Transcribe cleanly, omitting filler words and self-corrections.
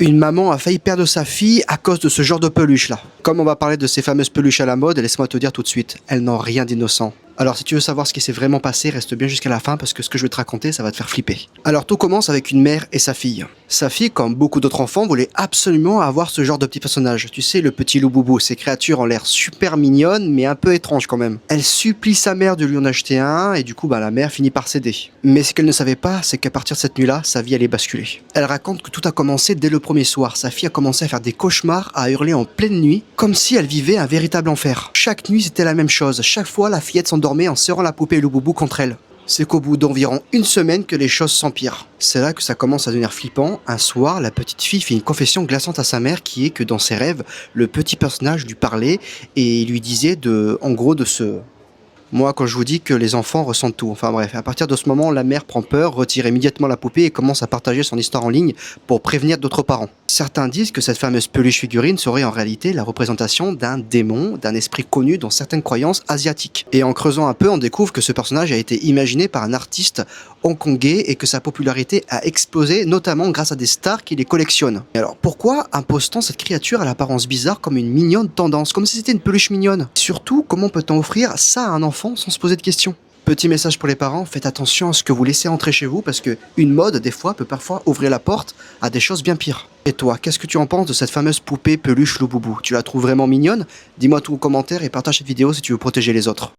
Une maman a failli perdre sa fille à cause de ce genre de peluche là. Comme on va parler de ces fameuses peluches à la mode, laisse-moi te dire tout de suite, elles n'ont rien d'innocent. Alors si tu veux savoir ce qui s'est vraiment passé, reste bien jusqu'à la fin parce que ce que je vais te raconter, ça va te faire flipper. Alors tout commence avec une mère et sa fille. Sa fille, comme beaucoup d'autres enfants, voulait absolument avoir ce genre de petit personnage. Tu sais, le petit loup boubou, ces créatures ont l'air super mignonnes, mais un peu étranges quand même. Elle supplie sa mère de lui en acheter un, et du coup, la mère finit par céder. Mais ce qu'elle ne savait pas, c'est qu'à partir de cette nuit-là, sa vie allait basculer. Elle raconte que tout a commencé dès le premier soir. Sa fille a commencé à faire des cauchemars, à hurler en pleine nuit, comme si elle vivait un véritable enfer. Chaque nuit, c'était la même chose. Chaque fois, la fillette s'endormait en serrant la poupée loup boubou contre elle. C'est qu'au bout d'environ une semaine que les choses s'empirent. C'est là que ça commence à devenir flippant. Un soir, la petite fille fait une confession glaçante à sa mère qui est que dans ses rêves, le petit personnage lui parlait et lui disait en gros de se... Moi, quand je vous dis que les enfants ressentent tout. Enfin bref, à partir de ce moment, la mère prend peur, retire immédiatement la poupée et commence à partager son histoire en ligne pour prévenir d'autres parents. Certains disent que cette fameuse peluche figurine serait en réalité la représentation d'un démon, d'un esprit connu dans certaines croyances asiatiques. Et en creusant un peu, on découvre que ce personnage a été imaginé par un artiste hongkongais et que sa popularité a explosé, notamment grâce à des stars qui les collectionnent. Et alors pourquoi impose-t-on cette créature à l'apparence bizarre comme une mignonne tendance, comme si c'était une peluche mignonne? Surtout, comment peut-on offrir ça à un enfant sans se poser de questions? Petit message pour les parents, faites attention à ce que vous laissez entrer chez vous parce que une mode, des fois, peut parfois ouvrir la porte à des choses bien pires. Et toi, qu'est-ce que tu en penses de cette fameuse poupée peluche loup boubou? Tu la trouves vraiment mignonne? Dis-moi tout en commentaire et partage cette vidéo si tu veux protéger les autres.